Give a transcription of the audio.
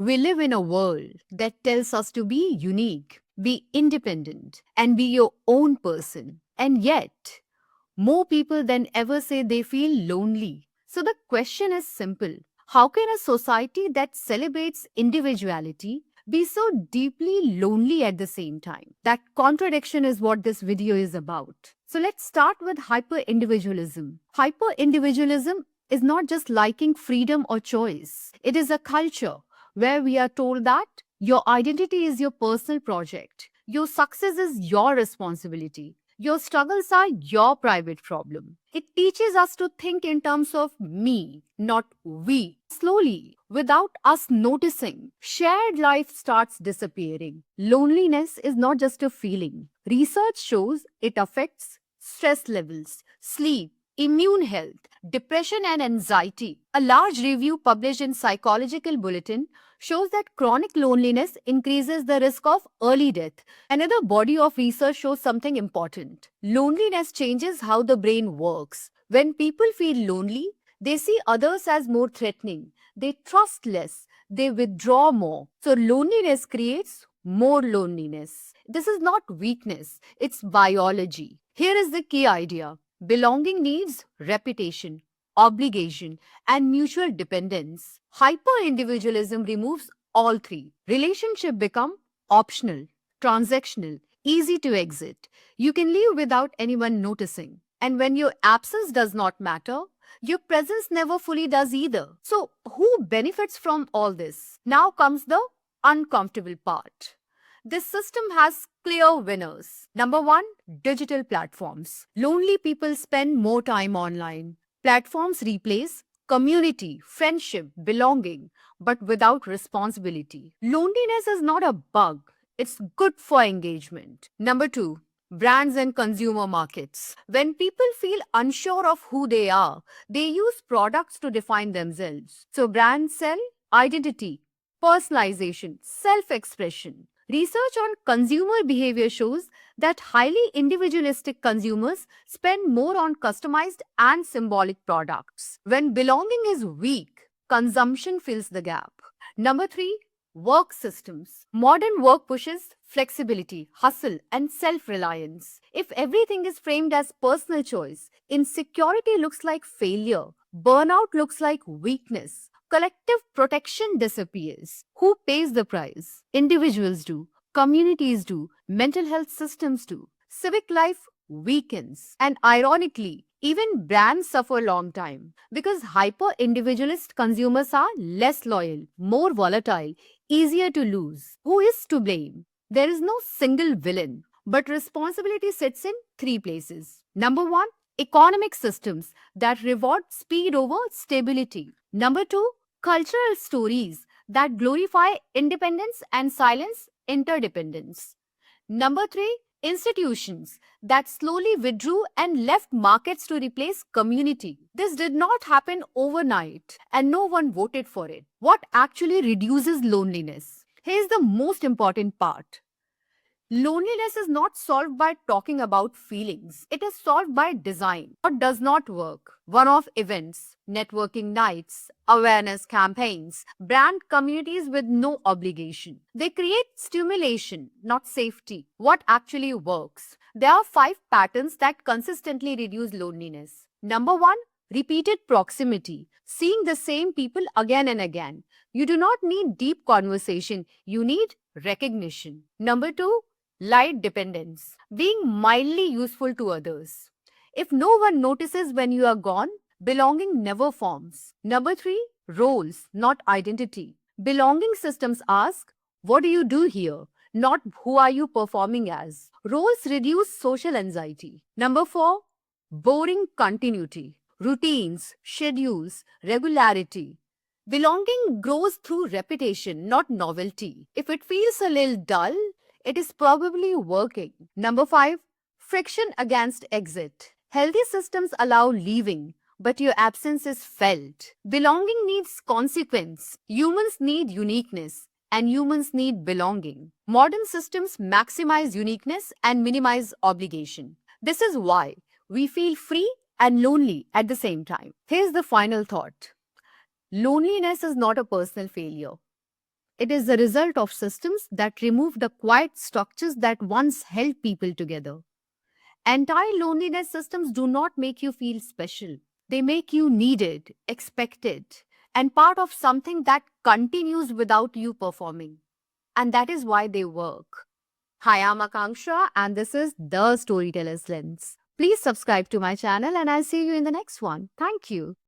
We live in a world that tells us to be unique, be independent, and be your own person. And yet, more people than ever say they feel lonely. So the question is simple: how can a society that celebrates individuality be so deeply lonely at the same time? That contradiction is what this video is about. So let's start with hyper individualism. Hyper individualism is not just liking freedom or choice, it is a culture where we are told that your identity is your personal project, your success is your responsibility, your struggles are your private problem. It teaches us to think in terms of me, not we. Slowly, without us noticing, shared life starts disappearing. Loneliness is not just a feeling. Research shows it affects stress levels, sleep, immune health, depression, and anxiety. A large review published in Psychological Bulletin shows that chronic loneliness increases the risk of early death. Another body of research shows something important. Loneliness changes how the brain works. When people feel lonely, they see others as more threatening. They trust less. They withdraw more. So, loneliness creates more loneliness. This is not weakness, it's biology. Here is the key idea: belonging needs reputation, obligation, and mutual dependence. Hyper individualism removes all three. Relationship become optional, transactional, easy to exit. You can leave without anyone noticing. And when your absence does not matter, your presence never fully does either. So, who benefits from all this? Now comes the uncomfortable part. This system has clear winners. Number one, digital platforms. Lonely people spend more time online. Platforms replace community, friendship, belonging, but without responsibility. Loneliness is not a bug, it's good for engagement. Number two, brands and consumer markets. When people feel unsure of who they are, they use products to define themselves. So, brands sell identity, personalization, self expression. Research on consumer behavior shows that highly individualistic consumers spend more on customized and symbolic products. When belonging is weak, consumption fills the gap. Number three, work systems. Modern work pushes flexibility, hustle, and self reliance. If everything is framed as personal choice, insecurity looks like failure, burnout looks like weakness. Collective protection disappears. Who pays the price? Individuals do, communities do, mental health systems do. Civic life weakens. And ironically, even brands suffer long time because hyper individualist consumers are less loyal, more volatile, easier to lose. Who is to blame? There is no single villain, but responsibility sits in three places. Number one, economic systems that reward speed over stability. Number two, cultural stories that glorify independence and silence interdependence. Number three, institutions that slowly withdrew and left markets to replace community. This did not happen overnight and no one voted for it. What actually reduces loneliness? Here's the most important part. Loneliness is not solved by talking about feelings. It is solved by design. What does not work? One-off events, networking nights, awareness campaigns, brand communities with no obligation. They create stimulation, not safety. What actually works? There are five patterns that consistently reduce loneliness. Number one, repeated proximity. Seeing the same people again and again. You do not need deep conversation. You need recognition. Number two, light dependence, being mildly useful to others. If no one notices when you are gone, belonging never forms. Number three, roles, not identity. Belonging systems ask, what do you do here? Not who are you performing as. Roles reduce social anxiety. Number four, boring continuity. Routines, schedules, regularity. Belonging grows through repetition, not novelty. If it feels a little dull, it is probably working. Number five, friction against exit. Healthy systems allow leaving, but your absence is felt. Belonging needs consequence. Humans need uniqueness, and humans need belonging. Modern systems maximize uniqueness and minimize obligation. This is why we feel free and lonely at the same time. Here's the final thought: loneliness is not a personal failure. It is the result of systems that remove the quiet structures that once held people together. Anti-loneliness systems do not make you feel special. They make you needed, expected, and part of something that continues without you performing. And that is why they work. Hi, I'm Akanksha, and this is The Storyteller's Lens. Please subscribe to my channel, and I'll see you in the next one. Thank you.